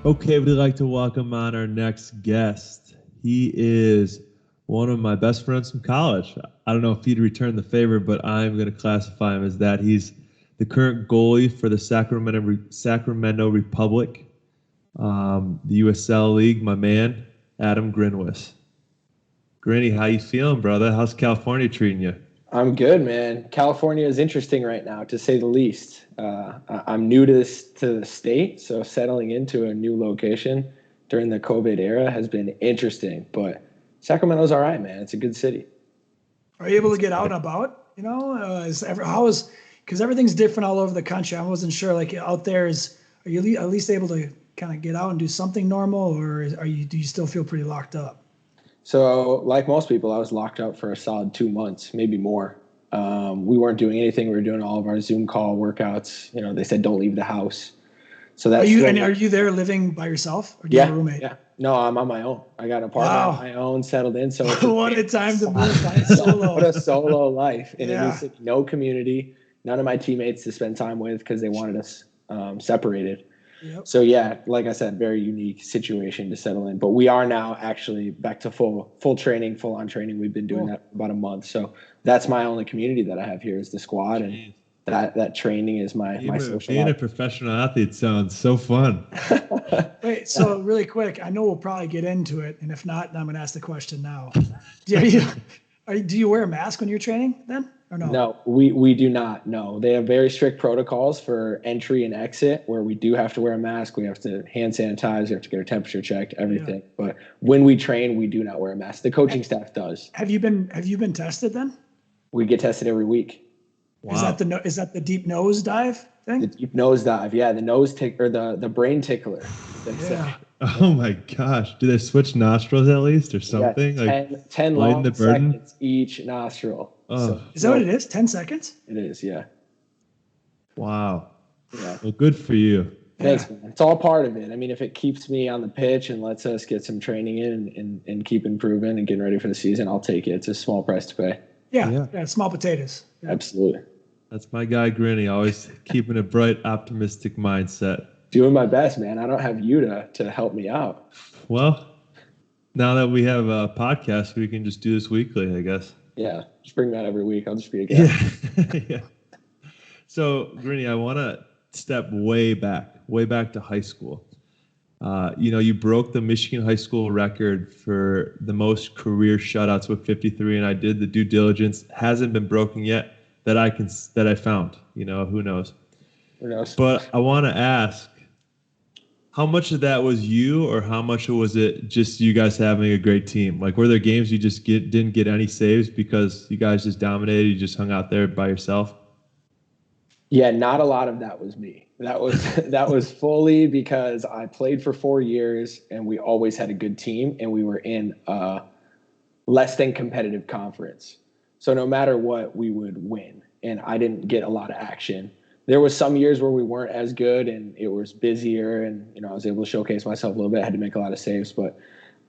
Okay, we'd like to welcome on our next guest. He is one of my best friends from college. I don't know if he'd return the favor, but I'm going to classify him as that. He's the current goalie for the Sacramento Republic, the USL League, my man, Adam Grinwis. Grinny, how you feeling, brother? How's California treating you? I'm good, man. California is interesting right now, to say the least. I'm new to the state, so settling into a new location during the COVID era has been interesting. But Sacramento's all right, man. It's a good city. Are you able to get out and about? Because everything's different all over the country. I wasn't sure. Like out there, are you at least able to kind of get out and do something normal, or do you still feel pretty locked up? So, like most people, I was locked up for a solid 2 months, maybe more. We weren't doing anything. We were doing all of our Zoom call workouts. They said don't leave the house. So that's are you there living by yourself, or do you have a roommate? Yeah. No, I'm on my own. I got an apartment on my own, settled in. So what a time to move by solo. What a solo life. And it was no community, none of my teammates to spend time with because they wanted us separated. Yep. So like I said, very unique situation to settle in. But we are now actually back to full training, full on training. We've been doing that for about a month. So that's my only community that I have here is the squad, and that training is my social being life. A professional athlete sounds so fun. Wait, so really quick, I know we'll probably get into it, and if not, then I'm gonna ask the question now. Do you wear a mask when you're training then? Or no? No, we do not. No, they have very strict protocols for entry and exit where we do have to wear a mask. We have to hand sanitize. We have to get our temperature checked, everything. Yeah. But when we train, we do not wear a mask. The coaching staff does. Have you been tested then? We get tested every week. Wow. Is that the deep nose dive thing? The deep nose dive, yeah. The nose tick or the brain tickler. Oh my gosh! Do they switch nostrils at least or something? Yeah, 10 long seconds each nostril. Oh. So, is that what it is? 10 seconds? It is, yeah. Wow. Yeah. Well, good for you. Thanks, man. It's all part of it. I mean, if it keeps me on the pitch and lets us get some training in and keep improving and getting ready for the season, I'll take it. It's a small price to pay. Yeah, small potatoes. Yeah. Absolutely. That's my guy, Grinny, always keeping a bright, optimistic mindset. Doing my best, man. I don't have you to help me out. Well, now that we have a podcast, we can just do this weekly, I guess. Yeah, just bring that every week. I'll just be a guest. Yeah. So, Grinny, I want to step way back to high school. You broke the Michigan high school record for the most career shutouts with 53, and I did the due diligence. Hasn't been broken yet that I found. Who knows? Who knows? But I want to ask, how much of that was you, or how much was it just you guys having a great team? Like, were there games you just didn't get any saves because you guys just dominated? You just hung out there by yourself? Yeah, not a lot of that was me. That was fully because I played for 4 years and we always had a good team and we were in a less than competitive conference. So no matter what, we would win. And I didn't get a lot of action. There was some years where we weren't as good and it was busier and, I was able to showcase myself a little bit. I had to make a lot of saves, but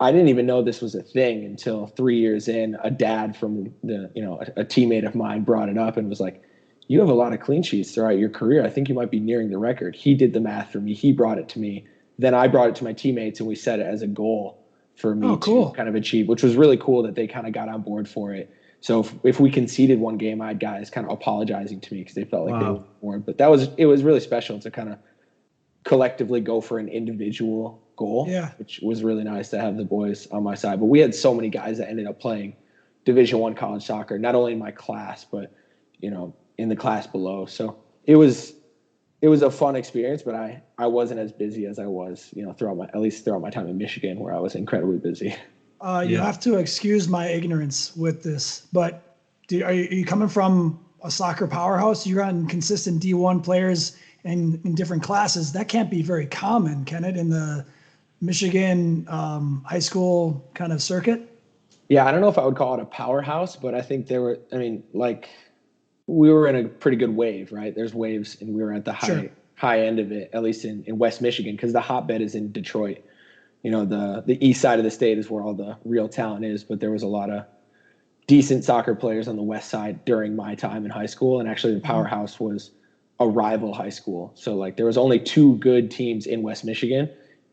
I didn't even know this was a thing until 3 years in. A dad from a teammate of mine brought it up and was like, "You have a lot of clean sheets throughout your career. I think you might be nearing the record." He did the math for me. He brought it to me. Then I brought it to my teammates and we set it as a goal for me to kind of achieve, which was really cool that they kind of got on board for it. So if we conceded one game, I had guys kind of apologizing to me because they felt like they were bored. But it was really special to kind of collectively go for an individual goal, which was really nice to have the boys on my side. But we had so many guys that ended up playing Division I college soccer, not only in my class, but, in the class below. So it was a fun experience, but I wasn't as busy as I was, throughout my time in Michigan, where I was incredibly busy. You have to excuse my ignorance with this, but are you coming from a soccer powerhouse? You're on consistent D1 players in different classes. That can't be very common, can it, in the Michigan high school kind of circuit? Yeah, I don't know if I would call it a powerhouse, but I think we were in a pretty good wave, right? There's waves, and we were at the high end of it, at least in West Michigan, because the hotbed is in Detroit. The east side of the state is where all the real talent is, but there was a lot of decent soccer players on the west side during my time in high school, and actually the powerhouse was a rival high school. So, there was only 2 good teams in West Michigan,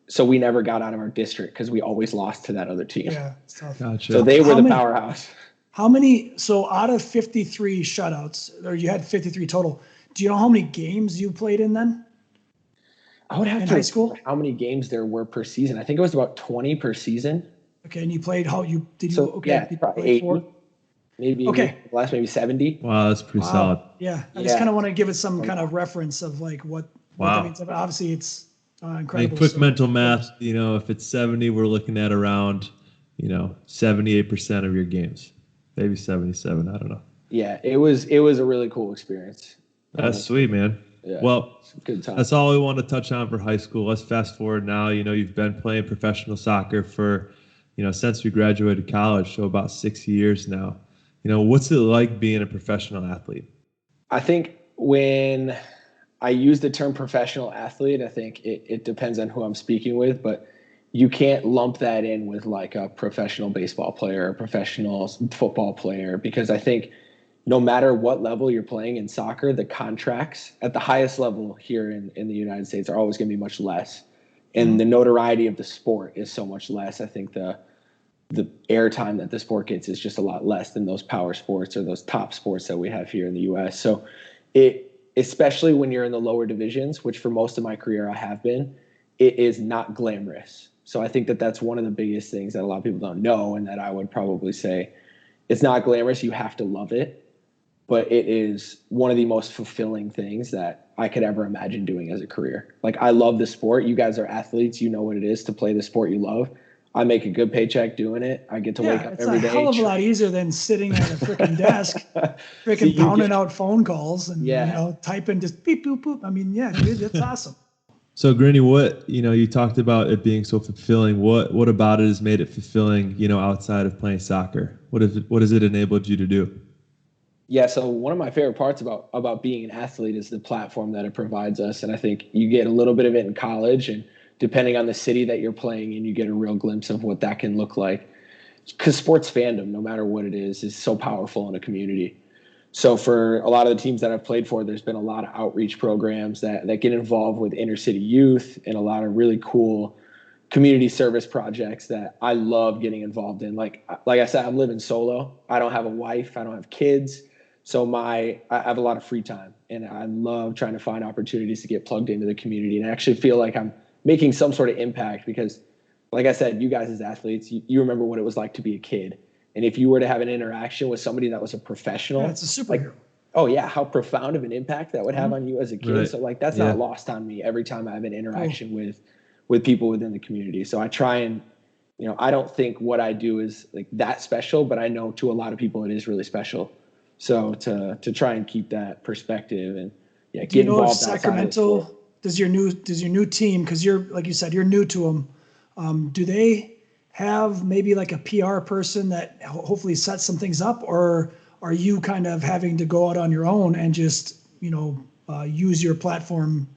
so we never got out of our district because we always lost to that other team. Yeah, it's tough. Gotcha. So they were the powerhouse. How many? So out of 53 shutouts, or you had 53 total. Do you know how many games you played in then? I would have in to high school. How many games there were per season? I think it was about 20 per season. Okay, and you played how you did you? So Okay, yeah, you probably played 80. four? Maybe Okay. last maybe 70. Wow, that's pretty solid. Yeah, I just kind of want to give it some kind of reference of like what that means. Obviously, it's incredible. Like quick mental math, if it's 70, we're looking at around, 78% of your games, maybe 77. I don't know. Yeah, it was a really cool experience. That's sweet, man. Yeah, well, good time. That's all we want to touch on for high school. Let's fast forward now. You've been playing professional soccer for, since we graduated college, so about 6 years now. What's it like being a professional athlete? I think when I use the term professional athlete, I think it depends on who I'm speaking with, but you can't lump that in with like a professional baseball player or professional football player, because I think no matter what level you're playing in soccer, the contracts at the highest level here in the United States are always going to be much less. And the notoriety of the sport is so much less. I think the airtime that the sport gets is just a lot less than those power sports or those top sports that we have here in the U.S. So especially when you're in the lower divisions, which for most of my career I have been, it is not glamorous. So I think that that's one of the biggest things that a lot of people don't know, and that I would probably say it's not glamorous. You have to love it. But it is one of the most fulfilling things that I could ever imagine doing as a career. Like, I love the sport. You guys are athletes. You know what it is to play the sport you love. I make a good paycheck doing it. I get to wake up every day. It's a hell of a lot easier than sitting at a freaking desk, freaking pounding out phone calls and, typing just beep, boop, boop. I mean, yeah, dude, that's awesome. So, Grinny, what, you talked about it being so fulfilling. What about it has made it fulfilling, outside of playing soccer? What has it enabled you to do? Yeah, so one of my favorite parts about being an athlete is the platform that it provides us. And I think you get a little bit of it in college, and depending on the city that you're playing in, you get a real glimpse of what that can look like. Because sports fandom, no matter what it is so powerful in a community. So for a lot of the teams that I've played for, there's been a lot of outreach programs that get involved with inner city youth and a lot of really cool community service projects that I love getting involved in. Like I said, I'm living solo. I don't have a wife. I don't have kids. So I have a lot of free time, and I love trying to find opportunities to get plugged into the community. And I actually feel like I'm making some sort of impact because, like I said, you guys as athletes, you remember what it was like to be a kid. And if you were to have an interaction with somebody that was a professional, it's a superhero. How profound of an impact that would have on you as a kid. Right. So that's not lost on me every time I have an interaction with people within the community. So I try and, I don't think what I do is like that special, but I know to a lot of people it is really special. So to try and keep that perspective and get involved. If Sacramento, does your new team, because you're, like you said, you're new to them, do they have maybe like a PR person that hopefully sets some things up, or are you kind of having to go out on your own and just use your platform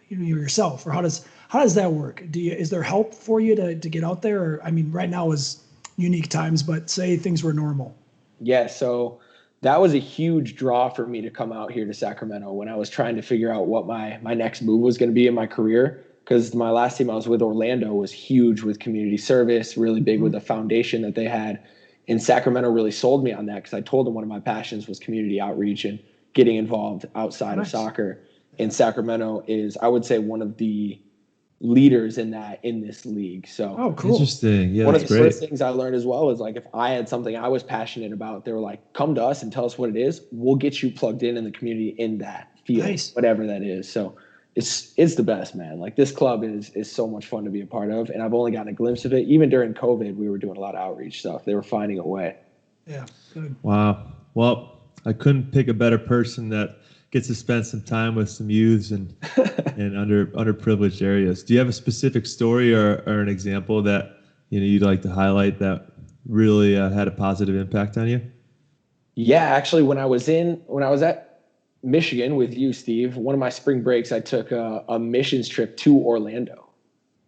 yourself, or how does that work? Is there help for you to get out there? Or, I mean, right now is unique times, but say things were normal. Yeah, so that was a huge draw for me to come out here to Sacramento when I was trying to figure out what my next move was going to be in my career. Because my last team I was with, Orlando, was huge with community service, really big with the foundation that they had. And Sacramento really sold me on that, because I told them one of my passions was community outreach and getting involved outside of soccer. And Sacramento is, I would say, one of the leaders in this league. So cool. Interesting. Yeah, one of the first things I learned as well is, like, if I had something I was passionate about, they were like, come to us and tell us what it is. We'll get you plugged in the community in that field, whatever that is. So it's the best, man. Like, this club is so much fun to be a part of, and I've only gotten a glimpse of it. Even during COVID, we were doing a lot of outreach stuff. They were finding a way. Yeah, good. Wow. Well, I couldn't pick a better person that gets to spend some time with some youths and underprivileged areas. Do you have a specific story or an example that you'd like to highlight that really had a positive impact on you? Yeah, actually, when I was at Michigan with you, Steve, one of my spring breaks, I took a missions trip to Orlando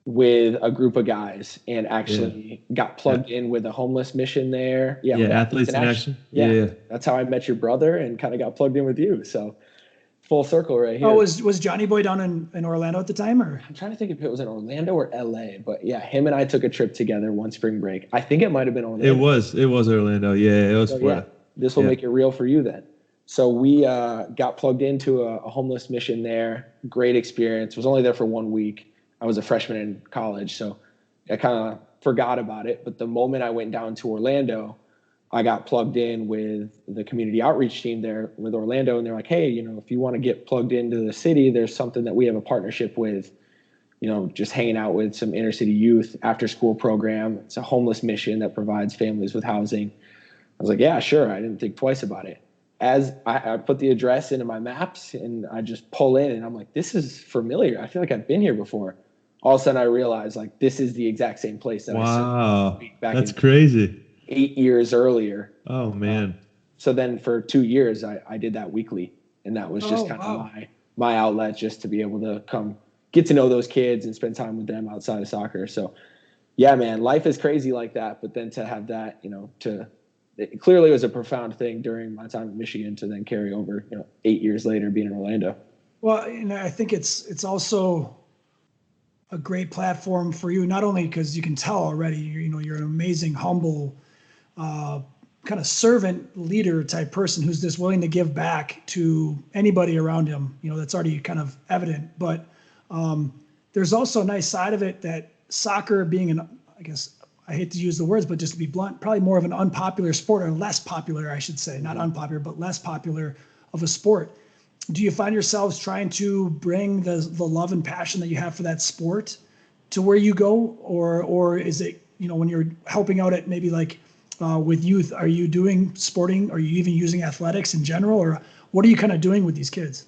with a group of guys, and actually got plugged in with a homeless mission there. Athletes in Action. Yeah, that's how I met your brother and kind of got plugged in with you. So full circle right here. Oh, was Johnny Boy down in Orlando at the time, or? I'm trying to think if it was in Orlando or LA, but yeah, him and I took a trip together one spring break. I think it might have been Orlando. It was Orlando. Yeah, it was. So, yeah, this will make it real for you then. So we got plugged into a homeless mission there. Great experience. Was only there for 1 week. I was a freshman in college, so I kind of forgot about it. But the moment I went down to Orlando, I got plugged in with the community outreach team there with Orlando, and they're like, hey, if you want to get plugged into the city, there's something that we have a partnership with, just hanging out with some inner city youth after school program. It's a homeless mission that provides families with housing. I was like, yeah, sure. I didn't think twice about it. As I put the address into my maps and I just pull in and I'm like, this is familiar. I feel like I've been here before. All of a sudden I realized like, this is the exact same place that I served back that's crazy. 8 years earlier. Oh man. So then for 2 years I did that weekly, and that was just kind of my outlet, just to be able to come get to know those kids and spend time with them outside of soccer. So yeah, man, life is crazy like that. But then to have that, it clearly was a profound thing during my time in Michigan to then carry over, 8 years later being in Orlando. Well, I think it's also a great platform for you, not only because you can tell already, you're an amazing, humble, kind of servant leader type person who's just willing to give back to anybody around him. That's already kind of evident. But there's also a nice side of it that soccer being I guess I hate to use the words, but just to be blunt, probably more of an unpopular sport, or less popular, I should say, not unpopular, but less popular of a sport. Do you find yourselves trying to bring the love and passion that you have for that sport to where you go, or is it, when you're helping out at maybe like with youth, are you doing sporting? Are you even using athletics in general, or what are you kind of doing with these kids?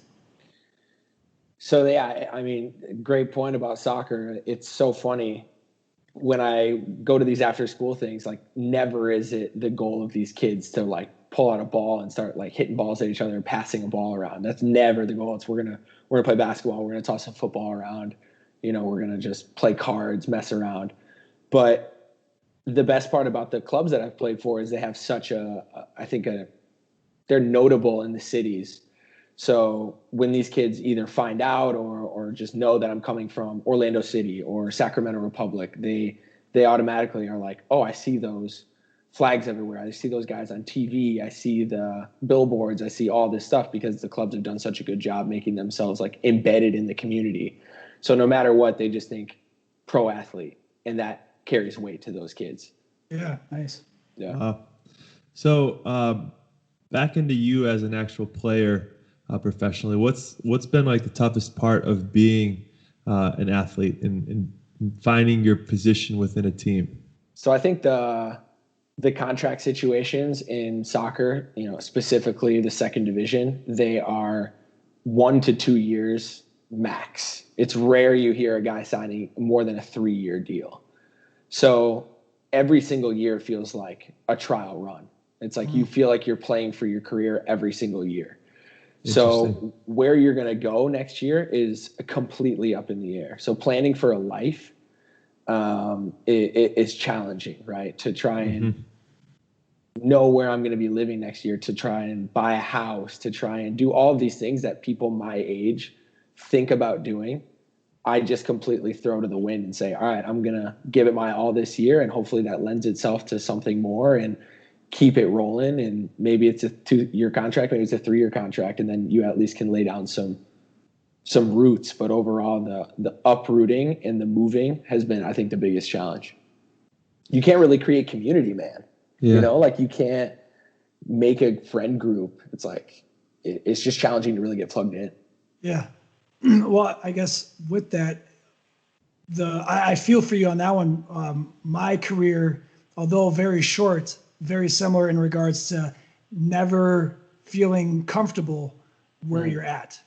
So yeah, I mean, great point about soccer. It's so funny when I go to these after school things, like never is it the goal of these kids to like pull out a ball and start like hitting balls at each other and passing a ball around. That's never the goal. It's we're gonna play basketball, we're gonna toss a football around, we're gonna just play cards, mess around. But the best part about the clubs that I've played for is they have such they're notable in the cities. So when these kids either find out or just know that I'm coming from Orlando City or Sacramento Republic, they automatically are like, oh, I see those flags everywhere. I see those guys on TV. I see the billboards. I see all this stuff, because the clubs have done such a good job making themselves like embedded in the community. So no matter what, they just think pro athlete, and that carries weight to those kids. Yeah, nice. Yeah. So back into you as an actual player professionally, what's been like the toughest part of being an athlete and finding your position within a team? So I think the contract situations in soccer, specifically the second division, they are 1 to 2 years max. It's rare you hear a guy signing more than a 3-year deal. So every single year feels like a trial run. It's like you feel like you're playing for your career every single year. So where you're going to go next year is completely up in the air. So planning for a life is challenging, right? To try and know where I'm going to be living next year, to try and buy a house, to try and do all of these things that people my age think about doing. I just completely throw to the wind and say, all right, I'm going to give it my all this year, and hopefully that lends itself to something more and keep it rolling. And maybe it's a 2-year contract, maybe it's a 3-year contract, and then you at least can lay down some roots. But overall, the uprooting and the moving has been, I think, the biggest challenge. You can't really create community, man. Yeah. Like you can't make a friend group. It's like, it's just challenging to really get plugged in. Yeah. Well, I guess with that, I feel for you on that one. My career, although very short, very similar in regards to never feeling comfortable where you're at.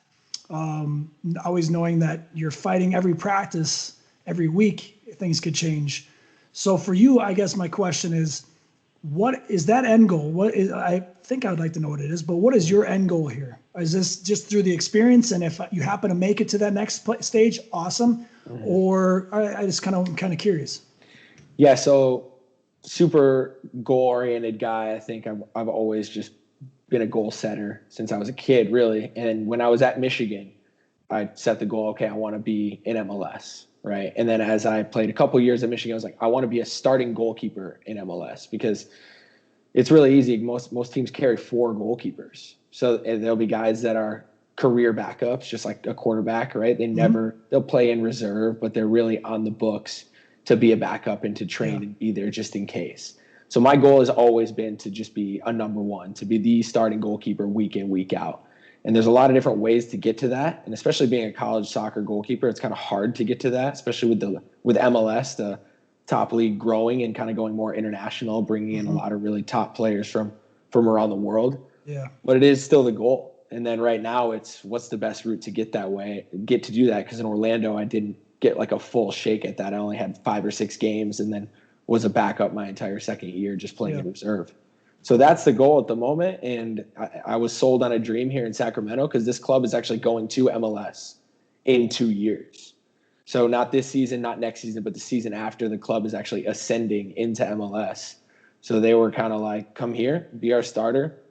Always knowing that you're fighting every practice, every week, things could change. So for you, I guess my question is, what is that end goal? I think I would like to know what it is, but what is your end goal here? Is this just through the experience, and if you happen to make it to that next stage, awesome? Or I just kind of curious. Yeah, so super goal-oriented guy. I think I've always just been a goal setter since I was a kid, really. And when I was at Michigan, I set the goal, okay, I want to be in MLS, right? And then as I played a couple years at Michigan, I was like, I want to be a starting goalkeeper in MLS because it's really easy. Most teams carry 4 goalkeepers. So there'll be guys that are career backups, just like a quarterback, right? They'll play in reserve, but they're really on the books to be a backup and to train and be there just in case. So my goal has always been to just be a number one, to be the starting goalkeeper week in, week out. And there's a lot of different ways to get to that. And especially being a college soccer goalkeeper, it's kind of hard to get to that, especially with MLS, the top league growing and kind of going more international, bringing in a lot of really top players from around the world. Yeah. But it is still the goal. And then right now it's what's the best route to get to do that. Because in Orlando, I didn't get like a full shake at that. I only had 5 or 6 games and then was a backup my entire second year just playing in reserve. So that's the goal at the moment. And I was sold on a dream here in Sacramento because this club is actually going to MLS in 2 years. So not this season, not next season, but the season after, the club is actually ascending into MLS. So they were kind of like, come here, be our starter,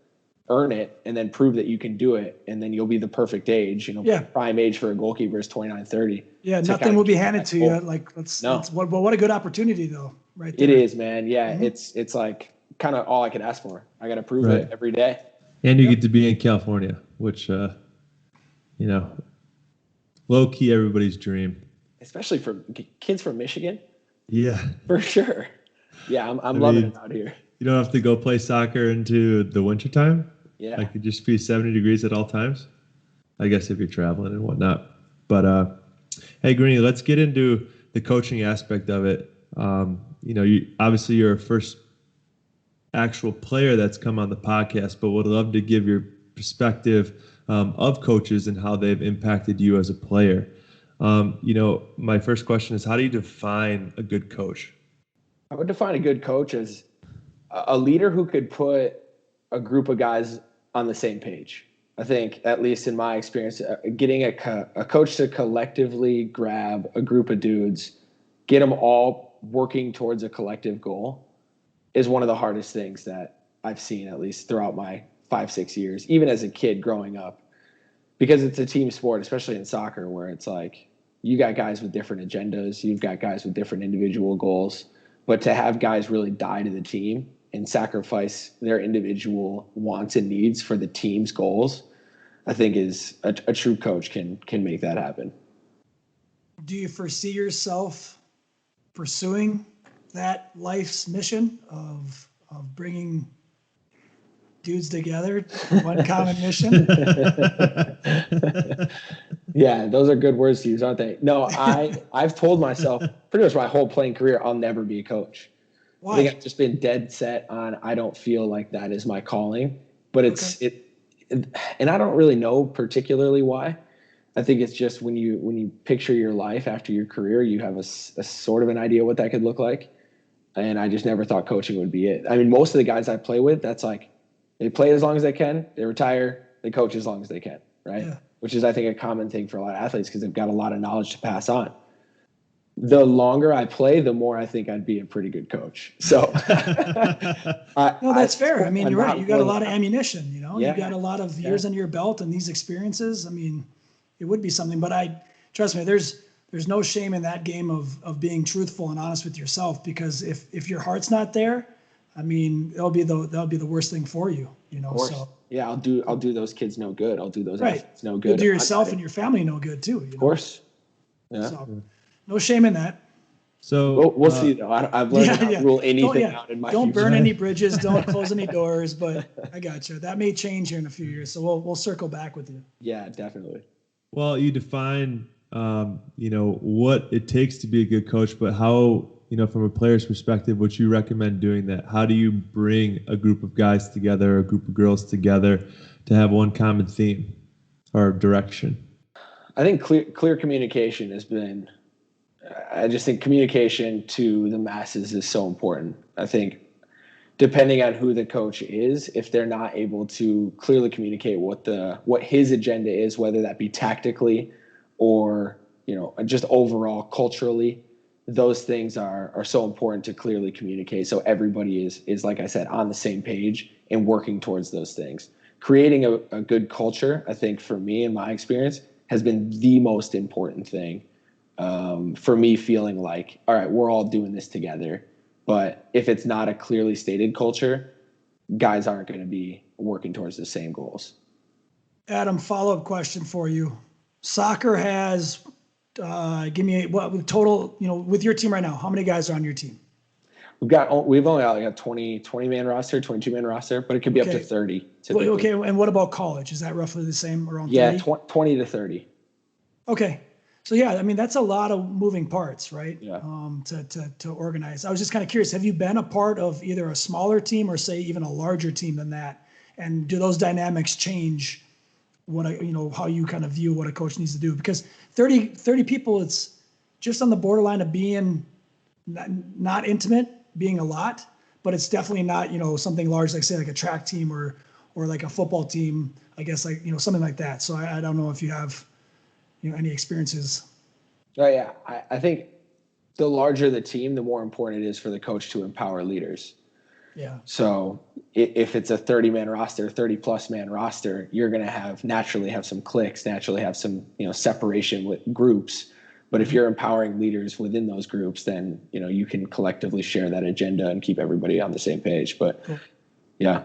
earn it, and then prove that you can do it. And then you'll be the perfect age. Prime age for a goalkeeper is 29, 30. Yeah, nothing will be handed to you. Like, what a good opportunity, though, right there. It is, man. Yeah, it's like kind of all I could ask for. I got to prove it every day. And you get to be in California, which, low key everybody's dream. Especially for kids from Michigan. Yeah. For sure. Yeah, I'm loving it out here. You don't have to go play soccer into the wintertime. Yeah. Like it just be 70 degrees at all times. I guess if you're traveling and whatnot. But, hey, Grinny, let's get into the coaching aspect of it. Obviously you're a first actual player that's come on the podcast, but would love to give your perspective of coaches and how they've impacted you as a player. My first question is, how do you define a good coach? I would define a good coach as a leader who could put a group of guys on the same page. I think, at least in my experience, getting a coach to collectively grab a group of dudes, get them all working towards a collective goal is one of the hardest things that I've seen, at least throughout my 5-6 years, even as a kid growing up, because it's a team sport, especially in soccer, where it's like you got guys with different agendas, you've got guys with different individual goals, but to have guys really die to the team and sacrifice their individual wants and needs for the team's goals, I think is a true coach can make that happen. Do you foresee yourself pursuing that life's mission of bringing dudes together, one common mission? Yeah, those are good words to use, aren't they? No, I've told myself pretty much my whole playing career I'll never be a coach. Why? I think I've just been dead set on I don't feel like that is my calling. But and I don't really know particularly why. I think it's just when you picture your life after your career, you have a sort of an idea what that could look like. And I just never thought coaching would be it. I mean, most of the guys I play with, that's like they play as long as they can, they retire, they coach as long as they can, right? Yeah. Which is, I think, a common thing for a lot of athletes because they've got a lot of knowledge to pass on. The longer I play, the more I think I'd be a pretty good coach. So, no, that's fair. I mean, you're right. You got a lot of ammunition. Yeah. You got a lot of years under your belt and these experiences. I mean, it would be something. But trust me, there's no shame in that game of being truthful and honest with yourself, because if your heart's not there, I mean, that'll be the worst thing for you. So yeah, I'll do those kids no good. I'll do those athletes no good. You'll do yourself and your family no good too. Of course. Yeah. So, no shame in that. So we'll see though. I've learned not to rule anything out in my Don't future. burn any bridges. Don't close any doors. But I got you. That may change here in a few years. So we'll circle back with you. Yeah, definitely. Well, you define, what it takes to be a good coach, but how, from a player's perspective, what you recommend doing that? How do you bring a group of guys together, a group of girls together to have one common theme or direction? I think clear communication has been, I just think communication to the masses is so important. I think depending on who the coach is, if they're not able to clearly communicate what his agenda is, whether that be tactically or, just overall culturally, those things are so important to clearly communicate. So everybody is, like I said, on the same page and working towards those things. creating a good culture, I think for me, in my experience, has been the most important thing. For me, feeling like, all right, we're all doing this together. But if it's not a clearly stated culture, guys aren't going to be working towards the same goals. Adam, follow-up question for you. Soccer has, give me what total, with your team right now, how many guys are on your team? We've only got like a 20 man roster, 22-man roster, but it could be up to 30. Typically. Okay, and what about college? Is that roughly the same, around 30? Yeah, 20 to 30. Okay. So yeah, I mean, that's a lot of moving parts, right? Yeah. To organize. I was just kind of curious, have you been a part of either a smaller team or say even a larger team than that? And do those dynamics change how you kind of view what a coach needs to do? Because 30 people, it's just on the borderline of being not intimate, being a lot, but it's definitely not, something large, like say like a track team or like a football team, I guess, like, something like that. So I don't know if you have, any experiences. Oh yeah. I think the larger the team, the more important it is for the coach to empower leaders. Yeah. So if it's a 30-man roster, 30+ man roster, you're going to naturally have some cliques, naturally have some, separation with groups. But if you're empowering leaders within those groups, then, you can collectively share that agenda and keep everybody on the same page. But cool. Yeah.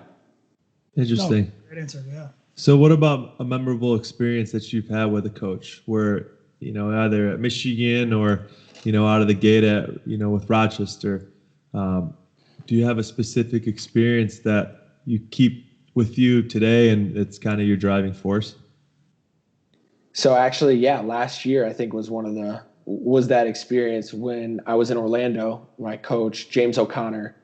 Interesting. No, great answer. Yeah. So what about a memorable experience that you've had with a coach where, either at Michigan or, out of the gate at, with Rochester? Do you have a specific experience that you keep with you today and it's kind of your driving force? So actually, yeah, last year I think was that experience when I was in Orlando. My coach, James O'Connor,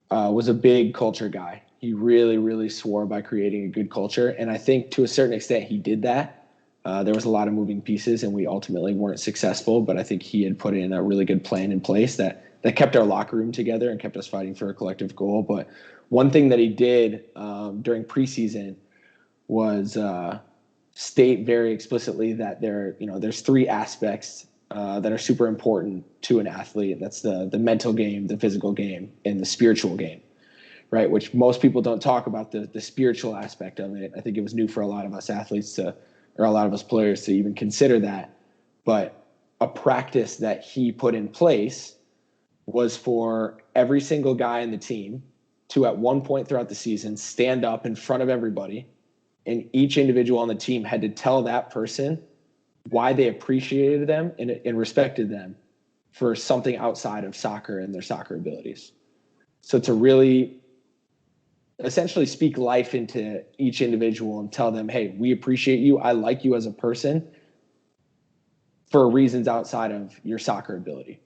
was a big culture guy. He really, really swore by creating a good culture. And I think to a certain extent he did that. There was a lot of moving pieces and we ultimately weren't successful, but I think he had put in a really good plan in place that kept our locker room together and kept us fighting for a collective goal. But one thing that he did during preseason was state very explicitly that there's 3 aspects that are super important to an athlete. That's the mental game, the physical game, and the spiritual game, right? Which most people don't talk about the spiritual aspect of it. I think it was new for a lot of us athletes or a lot of us players to even consider that. But a practice that he put in place was for every single guy in the team to, at one point throughout the season, stand up in front of everybody, and each individual on the team had to tell that person why they appreciated them and respected them for something outside of soccer and their soccer abilities. So to really essentially speak life into each individual and tell them, hey, we appreciate you. I like you as a person for reasons outside of your soccer ability.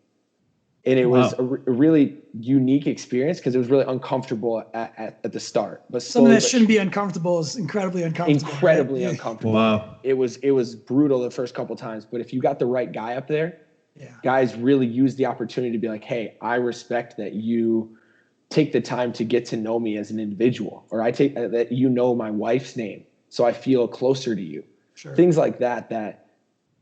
And it was a really unique experience because it was really uncomfortable at the start. But something that shouldn't be uncomfortable is incredibly uncomfortable. Incredibly uncomfortable. Wow. It was brutal the first couple of times. But if you got the right guy up there, guys really use the opportunity to be like, hey, I respect that you take the time to get to know me as an individual, or I take that my wife's name, so I feel closer to you. Sure. Things like that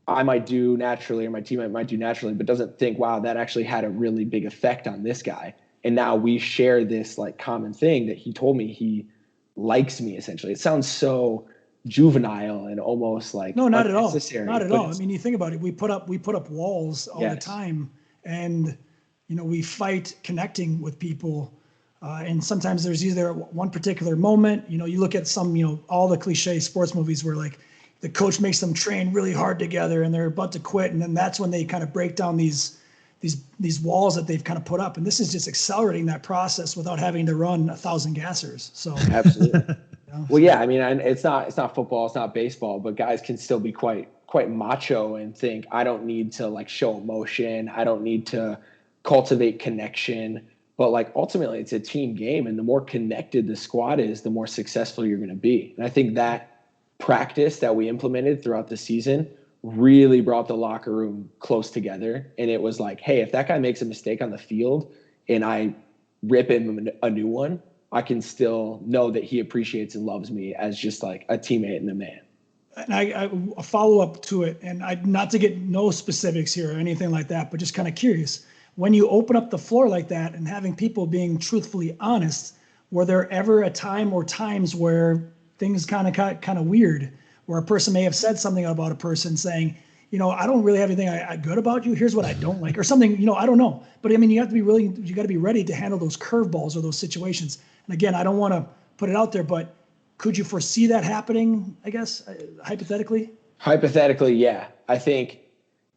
I might do naturally, or my teammate might do naturally, but doesn't think, wow, that actually had a really big effect on this guy. And now we share this like common thing that he told me he likes me, essentially. It sounds so juvenile and almost like no, not at all. Not at all. I mean, you think about it, we put up walls all the time, and we fight connecting with people. And sometimes there's either one particular moment, you look at some, all the cliche sports movies where like the coach makes them train really hard together and they're about to quit. And then that's when they kind of break down these walls that they've kind of put up. And this is just accelerating that process without having to run 1,000 gassers. So absolutely. Well, yeah, I mean, it's not football, it's not baseball, but guys can still be quite macho and think, I don't need to like show emotion. I don't need to cultivate connection. But like ultimately it's a team game, and the more connected the squad is, the more successful you're going to be. And I think that practice that we implemented throughout the season really brought the locker room close together. And it was like, hey, if that guy makes a mistake on the field and I rip him a new one, I can still know that he appreciates and loves me as just like a teammate and a man. And I a follow up to it, and not to get no specifics here or anything like that, but just kind of curious. When you open up the floor like that and having people being truthfully honest, were there ever a time or times where things kind of weird, where a person may have said something about a person saying, I don't really have anything good about you. Here's what I don't like, or something, I don't know. But I mean, you got to be ready to handle those curveballs or those situations. And again, I don't want to put it out there, but could you foresee that happening, I guess, hypothetically? Hypothetically, yeah. I think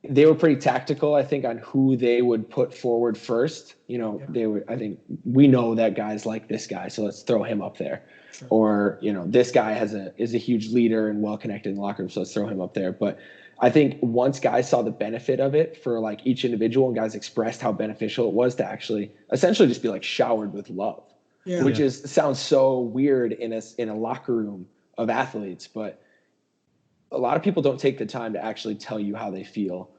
they were pretty tactical, I think, on who they would put forward first. I think we know that guy's like this guy, so let's throw him up there. Sure. Or, this guy is a huge leader and well-connected in the locker room, so let's throw him up there. But I think once guys saw the benefit of it for like each individual, and guys expressed how beneficial it was to actually essentially just be like showered with love, which sounds so weird in a locker room of athletes, but a lot of people don't take the time to actually tell you how they feel.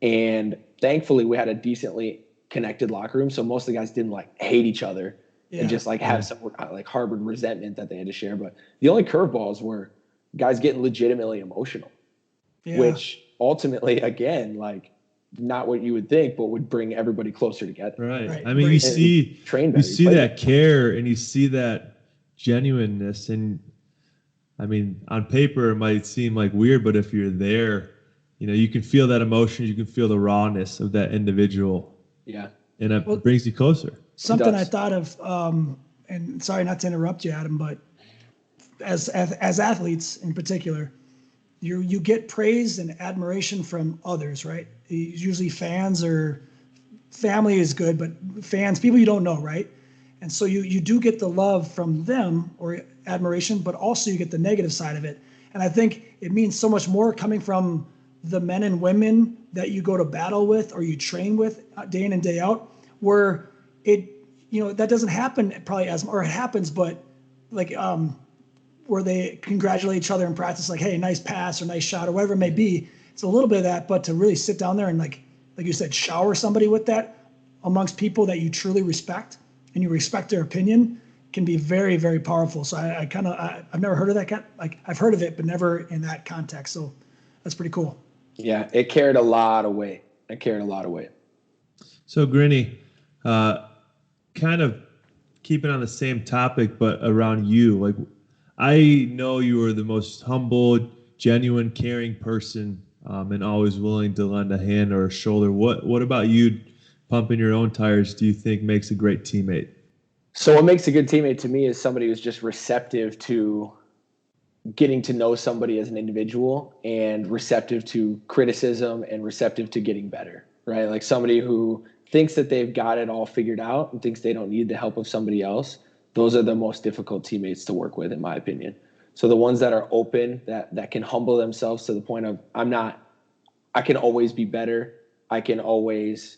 And thankfully we had a decently connected locker room. So most of the guys didn't like hate each other and just like have some like harbored resentment that they had to share. But the only curveballs were guys getting legitimately emotional, which ultimately, again, like not what you would think, but would bring everybody closer together. Right. I mean, you see that care and you see that genuineness, and I mean, on paper, it might seem like weird, but if you're there, you can feel that emotion. You can feel the rawness of that individual. Yeah. And it brings you closer. Something I thought of, and sorry not to interrupt you, Adam, but as athletes in particular, you get praise and admiration from others, right? Usually fans or family is good, but fans, people you don't know, right? And so you do get the love from them or admiration, but also you get the negative side of it. And I think it means so much more coming from the men and women that you go to battle with or you train with day in and day out, where that doesn't happen probably or it happens, but like where they congratulate each other in practice, like, hey, nice pass or nice shot or whatever it may be. It's a little bit of that, but to really sit down there and like you said, shower somebody with that amongst people that you truly respect and you respect their opinion can be very, very powerful. So I've never heard of that. Like I've heard of it, but never in that context. So that's pretty cool. Yeah. It carried a lot of weight. So Grinny, kind of keeping on the same topic, but around you, like I know you are the most humble, genuine, caring person, and always willing to lend a hand or a shoulder. What about you pumping your own tires do you think makes a great teammate? So what makes a good teammate to me is somebody who's just receptive to getting to know somebody as an individual and receptive to criticism and receptive to getting better, right? Like somebody who thinks that they've got it all figured out and thinks they don't need the help of somebody else. Those are the most difficult teammates to work with, in my opinion. So the ones that are open, that can humble themselves to the point of, I can always be better. I can always,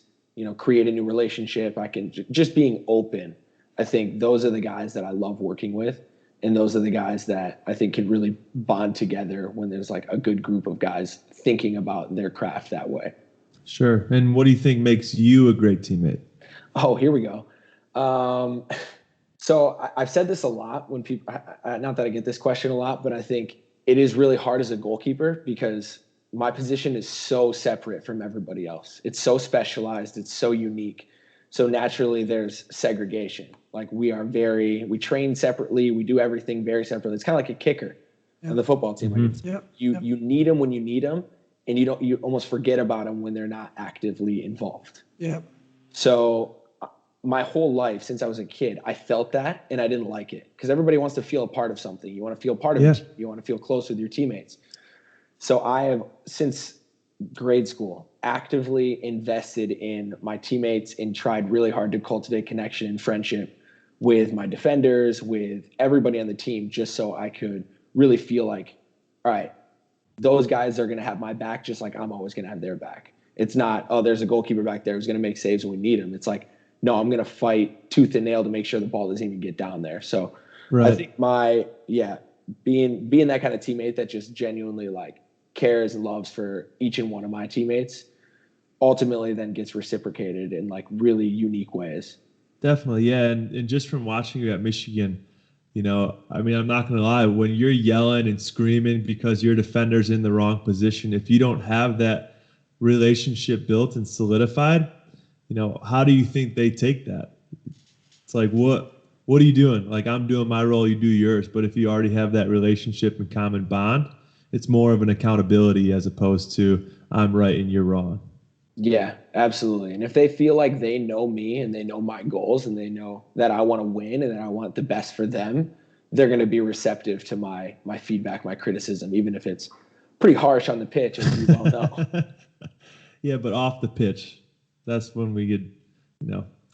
create a new relationship. I can just being open. I think those are the guys that I love working with. And those are the guys that I think can really bond together when there's like a good group of guys thinking about their craft that way. Sure. And what do you think makes you a great teammate? Oh, here we go. So I've said this a lot when people, not that I get this question a lot, but I think it is really hard as a goalkeeper because my position is so separate from everybody else. It's so specialized. It's so unique. So naturally there's segregation. Like we train separately. We do everything very separately. It's kind of like a kicker on the football team. Mm-hmm. Like you need them when you need them, and you almost forget about them when they're not actively involved. Yeah. So my whole life since I was a kid, I felt that and I didn't like it because everybody wants to feel a part of something. You want to feel part of it. You want to feel close with your teammates. So I have, since grade school, actively invested in my teammates and tried really hard to cultivate connection and friendship with my defenders, with everybody on the team, just so I could really feel like, all right, those guys are going to have my back just like I'm always going to have their back. It's not, oh, there's a goalkeeper back there who's going to make saves when we need him. It's like, no, I'm going to fight tooth and nail to make sure the ball doesn't even get down there. So I think being that kind of teammate that just genuinely like cares and loves for each and one of my teammates ultimately then gets reciprocated in like really unique ways. Definitely. Yeah. And just from watching you at Michigan, I mean, I'm not going to lie, when you're yelling and screaming because your defender's in the wrong position, if you don't have that relationship built and solidified, how do you think they take that? It's like, what what are you doing? Like, I'm doing my role, you do yours. But if you already have that relationship and common bond, it's more of an accountability as opposed to I'm right and you're wrong. Yeah, absolutely. And if they feel like they know me and they know my goals and they know that I want to win and that I want the best for them, they're going to be receptive to my feedback, my criticism, even if it's pretty harsh on the pitch, as you well know. Yeah, but off the pitch, that's when we get,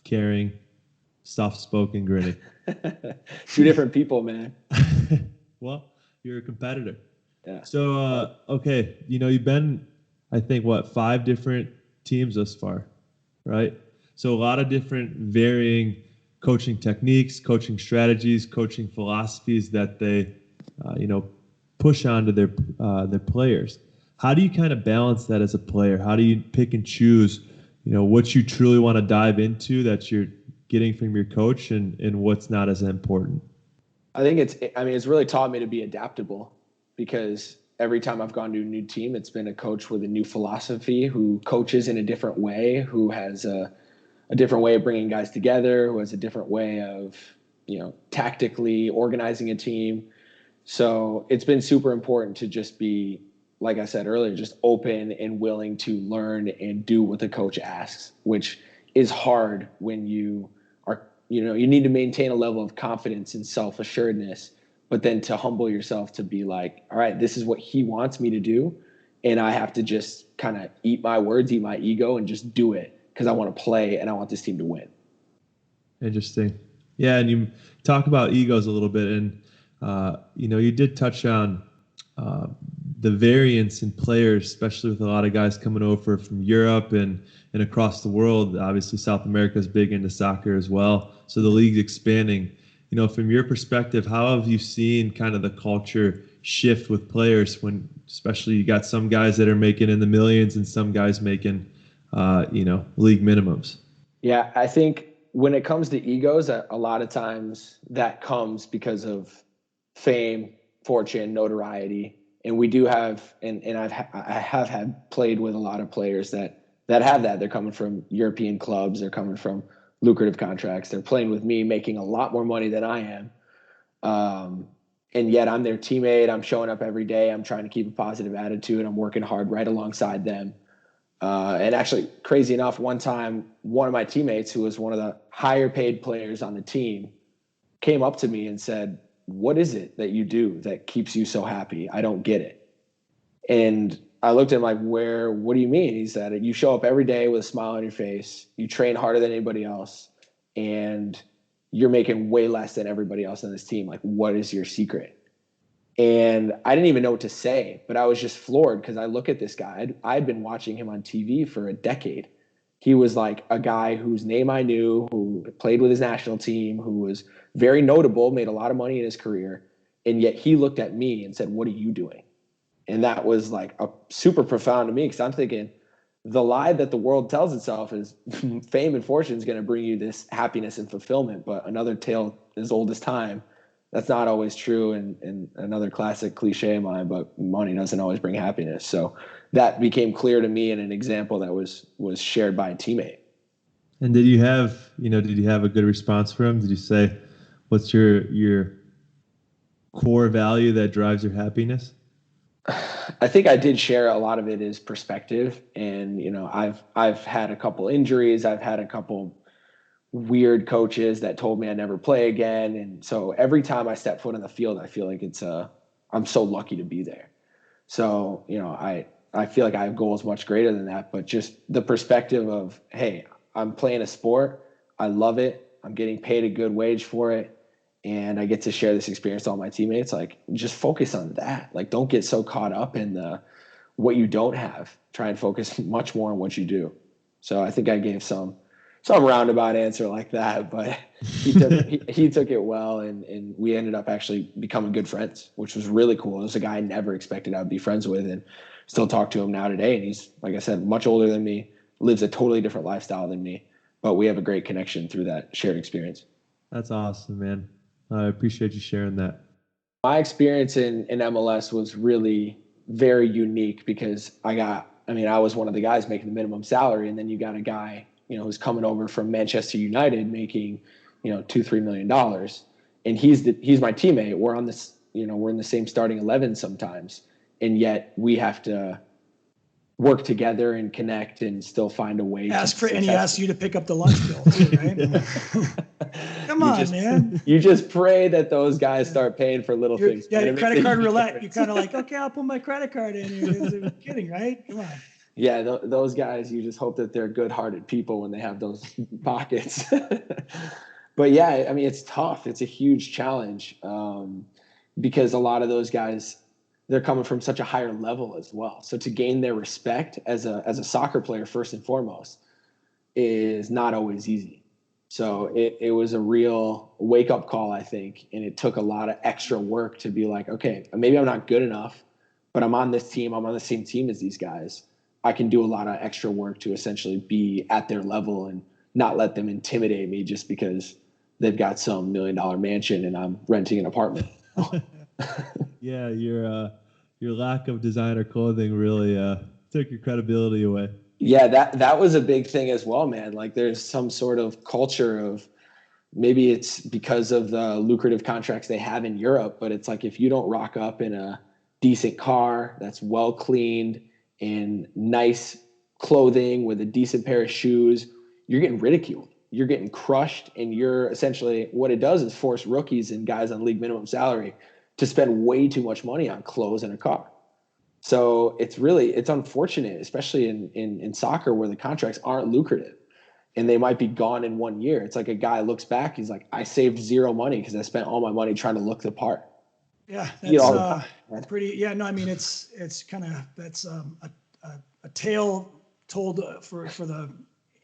caring, soft-spoken, Grinny. Two different people, man. Well, you're a competitor. Yeah. So, okay, you've been, I think, 5 different teams thus far, right? So a lot of different varying coaching techniques, coaching strategies, coaching philosophies that they, push onto their players. How do you kind of balance that as a player? How do you pick and choose, what you truly want to dive into that you're getting from your coach and what's not as important? I think it's really taught me to be adaptable, because every time I've gone to a new team, it's been a coach with a new philosophy, who coaches in a different way, who has a different way of bringing guys together, who has a different way of, tactically organizing a team. So it's been super important to just be, like I said earlier, just open and willing to learn and do what the coach asks, which is hard when you are, you need to maintain a level of confidence and self-assuredness, but then to humble yourself to be like, all right, this is what he wants me to do. And I have to just kind of eat my words, eat my ego, and just do it because I want to play and I want this team to win. Interesting. Yeah, and you talk about egos a little bit, and you did touch on the variance in players, especially with a lot of guys coming over from Europe and across the world. Obviously, South America is big into soccer as well, so the league's expanding. From your perspective, how have you seen kind of the culture shift with players when, especially, you got some guys that are making in the millions and some guys making, league minimums? Yeah, I think when it comes to egos, a lot of times that comes because of fame, fortune, notoriety. And we do have, and I have had played with a lot of players that have that. They're coming from European clubs. They're coming from lucrative contracts. They're playing with me, making a lot more money than I am. And yet I'm their teammate. I'm showing up every day. I'm trying to keep a positive attitude. I'm working hard right alongside them. And actually, crazy enough, one time, one of my teammates, who was one of the higher paid players on the team, came up to me and said, "What is it that you do that keeps you so happy? I don't get it." And I looked at him like, what do you mean? He said, "You show up every day with a smile on your face. You train harder than anybody else, and you're making way less than everybody else on this team. Like, what is your secret?" And I didn't even know what to say, but I was just floored because I look at this guy. I'd been watching him on TV for a decade. He was like a guy whose name I knew, who played with his national team, who was very notable, made a lot of money in his career. And yet he looked at me and said, "What are you doing?" And that was like a super profound to me, because I'm thinking the lie that the world tells itself is fame and fortune is going to bring you this happiness and fulfillment. But another tale as old as time, that's not always true. And another classic cliche of mine, but money doesn't always bring happiness. So that became clear to me in an example that was shared by a teammate. And did you have a good response for him? Did you say, what's your core value that drives your happiness? I think I did share a lot of it is perspective. And, I've had a couple injuries. I've had a couple weird coaches that told me I'd never play again. And so every time I step foot on the field, I feel like I'm so lucky to be there. So, I feel like I have goals much greater than that, but just the perspective of, hey, I'm playing a sport. I love it. I'm getting paid a good wage for it. And I get to share this experience with all my teammates. Like, just focus on that. Like, don't get so caught up in what you don't have. Try and focus much more on what you do. So I think I gave some roundabout answer like that, but he took it well, and we ended up actually becoming good friends, which was really cool. It was a guy I never expected I would be friends with, and still talk to him now today. And he's, like I said, much older than me, lives a totally different lifestyle than me, but we have a great connection through that shared experience. That's awesome, man. I appreciate you sharing that. My experience in MLS was really very unique because I was one of the guys making the minimum salary, and then you got a guy, who's coming over from Manchester United making $2-3 million, and he's my teammate. We're on this, we're in the same starting 11 sometimes, and yet we have to work together and connect and still find a way. He asks you to pick up the lunch bill too, right? Come on, man. You just pray that those guys start paying for little things. Yeah, credit card roulette. You're kind of like, okay, I'll put my credit card in here. You're kidding, right? Come on. Yeah, those guys, you just hope that they're good-hearted people when they have those pockets. But yeah, I mean, it's tough. It's a huge challenge because a lot of those guys, they're coming from such a higher level as well. So to gain their respect as a soccer player, first and foremost, is not always easy. So it was a real wake-up call, I think, and it took a lot of extra work to be like, okay, maybe I'm not good enough, but I'm on this team. I'm on the same team as these guys. I can do a lot of extra work to essentially be at their level and not let them intimidate me just because they've got some $1 million mansion and I'm renting an apartment. Yeah, your lack of designer clothing really took your credibility away. Yeah, that was a big thing as well, man. Like there's some sort of culture of, maybe it's because of the lucrative contracts they have in Europe, but it's like if you don't rock up in a decent car that's well cleaned and nice clothing with a decent pair of shoes, you're getting ridiculed. You're getting crushed, and you're essentially, what it does is force rookies and guys on league minimum salary to spend way too much money on clothes and a car. So it's unfortunate, especially in soccer where the contracts aren't lucrative and they might be gone in 1 year. It's like a guy looks back, he's like, I saved zero money because I spent all my money trying to look the part. Yeah, that's pretty. Yeah, no, I mean it's kind of a tale told for the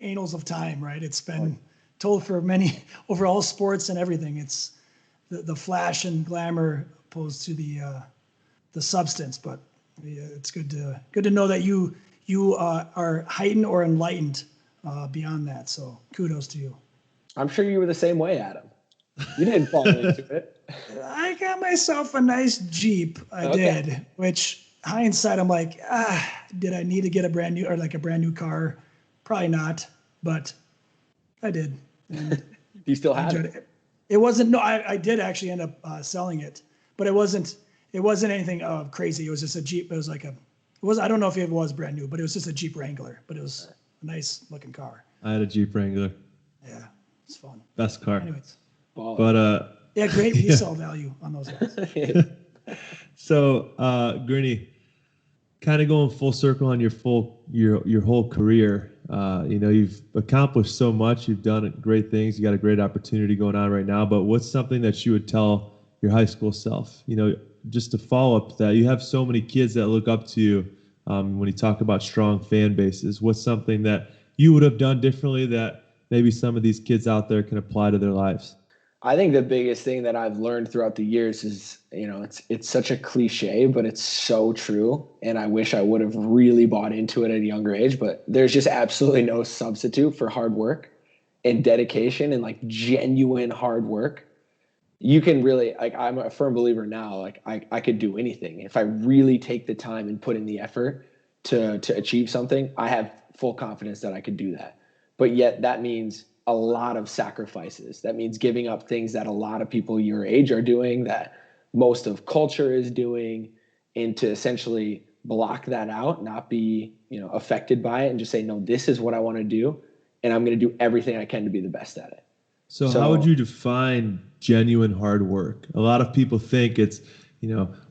annals of time, right? It's been told for many over all sports and everything. It's the flash and glamour opposed to the substance. But it's good to know that you are heightened or enlightened beyond that. So kudos to you. I'm sure you were the same way, Adam. You didn't fall into it. I got myself a nice Jeep. I did, which hindsight, I'm like, did I need to get a brand new car? Probably not, but I did. And do you still have it? It wasn't, no, I did actually end up selling it, but it wasn't anything crazy. It was just a Jeep. It was I don't know if it was brand new, but it was just a Jeep Wrangler, but it was a nice looking car. I had a Jeep Wrangler. Yeah, it's fun. Best car. Anyways. But yeah, great resale value on those guys. So, Grinny, kind of going full circle on your whole career. You've accomplished so much. You've done great things. You got a great opportunity going on right now. But what's something that you would tell your high school self? Just to follow up to that, you have so many kids that look up to you. When you talk about strong fan bases, what's something that you would have done differently that maybe some of these kids out there can apply to their lives? I think the biggest thing that I've learned throughout the years is, it's such a cliche, but it's so true. And I wish I would have really bought into it at a younger age, but there's just absolutely no substitute for hard work and dedication and like genuine hard work. You can really, I'm a firm believer now, I could do anything. If I really take the time and put in the effort to achieve something, I have full confidence that I could do that. But yet that means a lot of sacrifices. That means giving up things that a lot of people your age are doing, that most of culture is doing, and to essentially block that out, not be, affected by it, and just say, no, this is what I want to do, and I'm going to do everything I can to be the best at it. So how would you define genuine hard work? A lot of people think it's,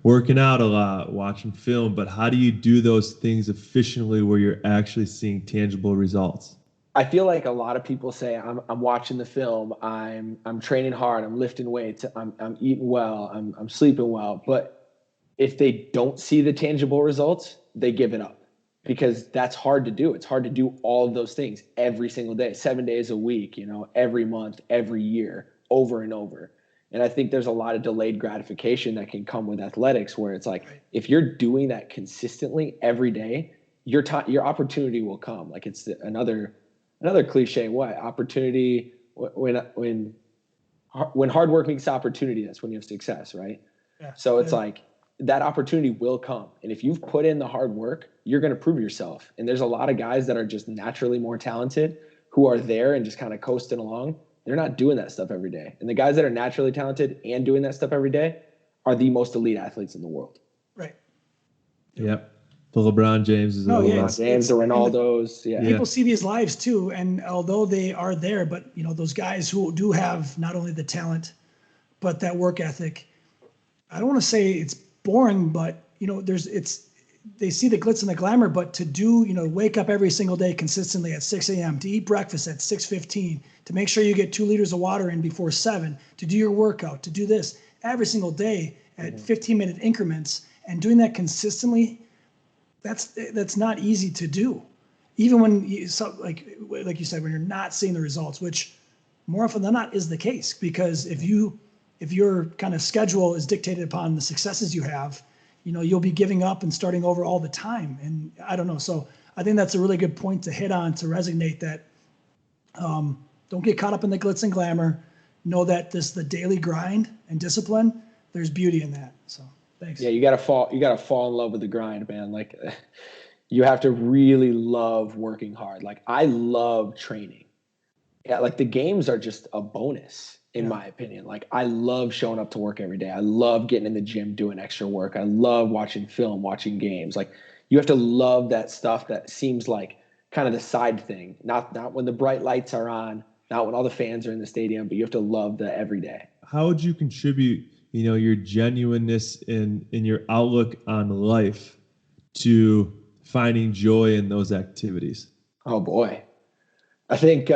working out a lot, watching film, but how do you do those things efficiently where you're actually seeing tangible results? I feel like a lot of people say I'm watching the film, I'm training hard, I'm lifting weights, I'm eating well, I'm sleeping well, but if they don't see the tangible results, they give it up, because that's hard to do. It's hard to do all of those things every single day, 7 days a week, every month, every year, over and over. And I think there's a lot of delayed gratification that can come with athletics, where it's like, if you're doing that consistently every day, your opportunity will come. Like it's another cliche, opportunity, when hard work meets opportunity, that's when you have success, right? Yeah. So it's like that opportunity will come. And if you've put in the hard work, you're going to prove yourself. And there's a lot of guys that are just naturally more talented who are there and just kind of coasting along. They're not doing that stuff every day. And the guys that are naturally talented and doing that stuff every day are the most elite athletes in the world. Right. Yep. The LeBron James, LeBron James, the Ronaldos. Yeah. People see these lives too, and although they are there, but those guys who do have not only the talent, but that work ethic. I don't want to say it's boring, but they see the glitz and the glamour, but to do, wake up every single day consistently at 6 a.m., to eat breakfast at 6:15, to make sure you get 2 liters of water in before 7, to do your workout, to do this every single day at 15-minute increments, and doing that consistently, that's not easy to do. Even when like you said, when you're not seeing the results, which more often than not is the case, because if your kind of schedule is dictated upon the successes you have, you'll be giving up and starting over all the time. And I don't know. So I think that's a really good point to hit on, to resonate that. Don't get caught up in the glitz and glamour. Know that the daily grind and discipline, there's beauty in that. So thanks. Yeah. You gotta fall in love with the grind, man. Like, you have to really love working hard. Like, I love training. Yeah. Like, the games are just a bonus, in my opinion. Like, I love showing up to work every day. I love getting in the gym, doing extra work. I love watching film, watching games. Like, you have to love that stuff that seems like kind of the side thing, not when the bright lights are on, not when all the fans are in the stadium, but you have to love the everyday. How would you contribute, your genuineness in your outlook on life to finding joy in those activities? Oh boy. I think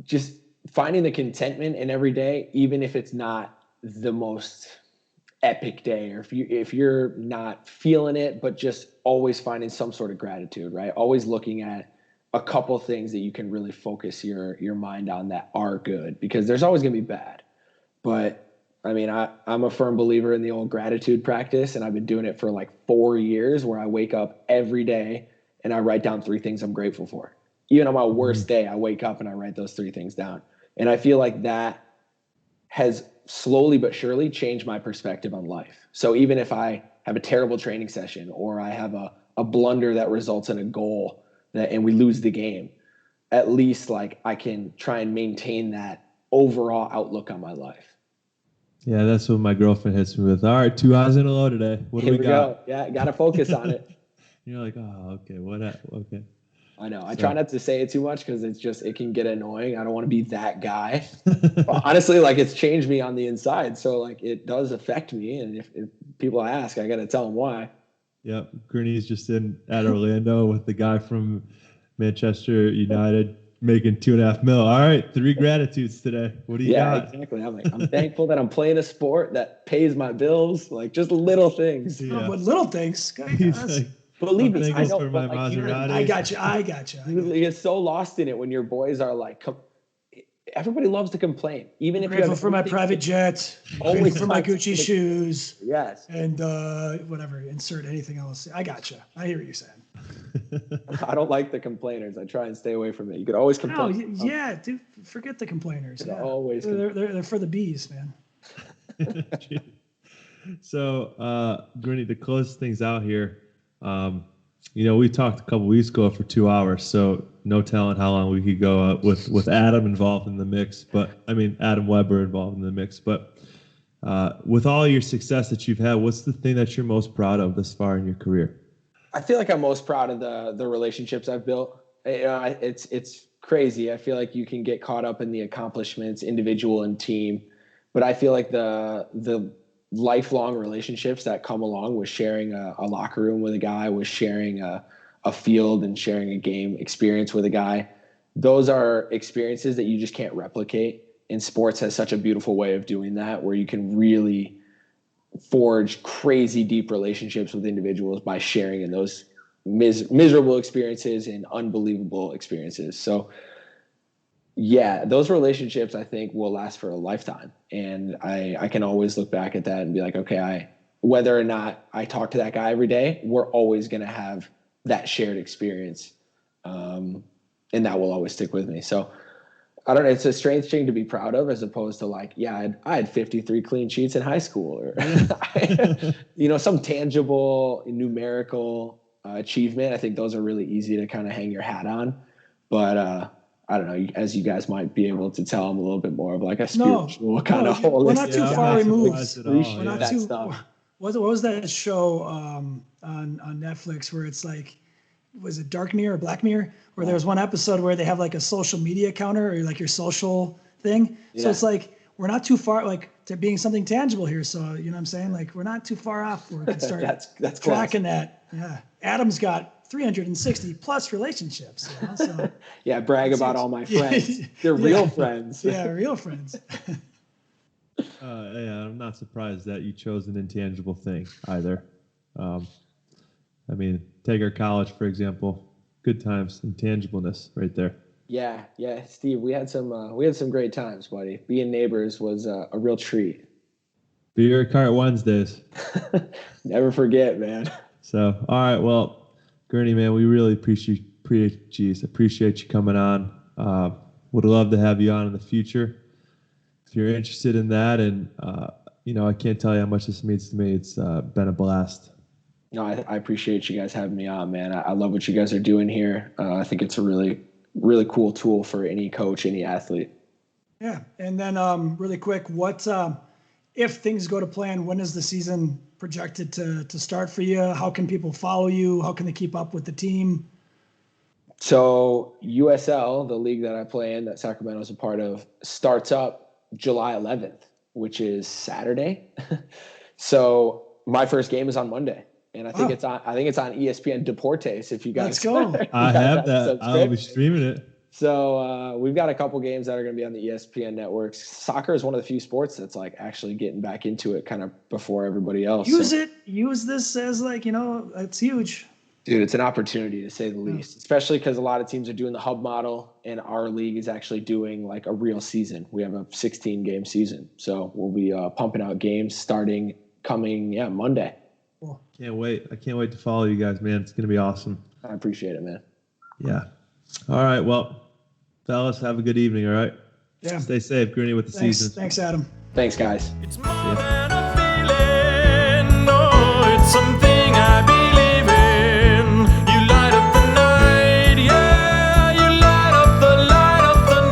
just finding the contentment in every day, even if it's not the most epic day, or if you're not feeling it, but just always finding some sort of gratitude, right? Always looking at a couple things that you can really focus your mind on that are good, because there's always going to be bad. But I mean, I'm a firm believer in the old gratitude practice, and I've been doing it for like 4 years, where I wake up every day and I write down 3 things I'm grateful for. Even on my worst day, I wake up and I write those 3 things down. And I feel like that has slowly but surely changed my perspective on life. So even if I have a terrible training session, or I have a blunder that results in a goal and we lose the game, at least like I can try and maintain that overall outlook on my life. Yeah, that's what my girlfriend hits me with. All right, 2 highs in a low today. What do we got? Go. Yeah, got to focus on it. You're like, oh, okay, okay. I know. I try not to say it too much, because it can get annoying. I don't want to be that guy. But honestly, like, it's changed me on the inside. So like, it does affect me. And if people ask, I got to tell them why. Yep. Grinny's just at Orlando with the guy from Manchester United making $2.5 million. All right. 3 gratitudes today. What do you got? Yeah, exactly. I'm thankful that I'm playing a sport that pays my bills. Like, just little things. Yeah. But little things. Believe me, I know. For my Maserati. I got you. You get so lost in it when your boys are like, everybody loves to complain. Even if grateful for my private jet, always for my Gucci shoes. Yes. And whatever, insert anything else. I got you. I hear what you're saying. I don't like the complainers. I try and stay away from it. You could always complain. Oh, yeah, dude. Forget the complainers. Yeah. Always. They're for the bees, man. So, Grinny, to close things out here, we talked a couple weeks ago for 2 hours, so no telling how long we could go with Adam involved in the mix. But I mean, Adam Weber involved in the mix. But with all your success that you've had, what's the thing that you're most proud of this far in your career? I feel like I'm most proud of the relationships I've built. It's crazy. I feel like you can get caught up in the accomplishments, individual and team, but I feel like the lifelong relationships that come along with sharing a locker room with a guy, with sharing a field and sharing a game experience with a guy, those are experiences that you just can't replicate. And sports has such a beautiful way of doing that, where you can really forge crazy deep relationships with individuals by sharing in those miserable experiences and unbelievable experiences. So yeah, those relationships I think will last for a lifetime. And I can always look back at that and be like, okay, whether or not I talk to that guy every day, we're always going to have that shared experience. And that will always stick with me. So I don't know. It's a strange thing to be proud of, as opposed to like, yeah, I had 53 clean sheets in high school, or, some tangible numerical achievement. I think those are really easy to kind of hang your hat on. But I don't know, as you guys might be able to tell, I'm a little bit more of like a spiritual kind of holistic. We're not too far removed. We're not too. Stuff. What was that show on Netflix where it's like, was it Dark Mirror or Black Mirror? Where there was one episode where they have like a social media counter or like your social thing. Yeah. So it's like, we're not too far, like, to being something tangible here. So, you know what I'm saying? Like, we're not too far off where we can start that's tracking that. Yeah. Adam's got 360 plus relationships. You know? So, yeah, brag about all my friends. They're real friends. Yeah, real friends. Yeah, I'm not surprised that you chose an intangible thing either. I mean, take our college, for example. Good times, intangibleness right there. Yeah, Steve, we had some great times, buddy. Being neighbors was a real treat. Beer cart Wednesdays. Never forget, man. So, all right, well, Grinny, man, we really appreciate you coming on. Would love to have you on in the future if you're interested in that. And I can't tell you how much this means to me. It's been a blast. No, I appreciate you guys having me on, man. I love what you guys are doing here. I think it's a really, really cool tool for any coach, any athlete. Yeah. And then really quick, what if things go to plan, when is the season projected to start for you? How can people follow you? How can they keep up with the team? So USL, the league that I play in, that Sacramento is a part of, starts up July 11th, which is Saturday. So my first game is on Monday. And I think it's on ESPN Deportes. If you guys, let's go. I have that. I'll be streaming it. So we've got a couple games that are going to be on the ESPN networks. Soccer is one of the few sports that's like actually getting back into it kind of before everybody else. Use this as like, it's huge. Dude, it's an opportunity to say the least, especially because a lot of teams are doing the hub model and our league is actually doing like a real season. We have a 16-game season. So we'll be pumping out games coming Monday. Cool. Can't wait. I can't wait to follow you guys, man. It's going to be awesome. I appreciate it, man. Yeah. All right. Well, fellas, have a good evening. All right. Yeah. Stay safe, Grinny, with the season. Thanks, Adam. Thanks, guys. It's more than a feeling. No, it's something I believe in. You light up the night. Yeah, you light up the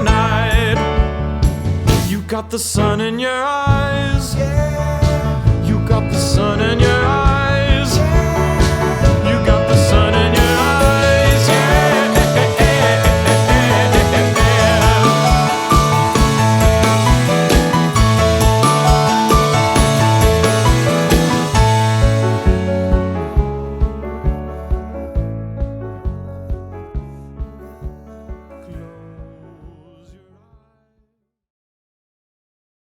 night. You got the sun in your eyes.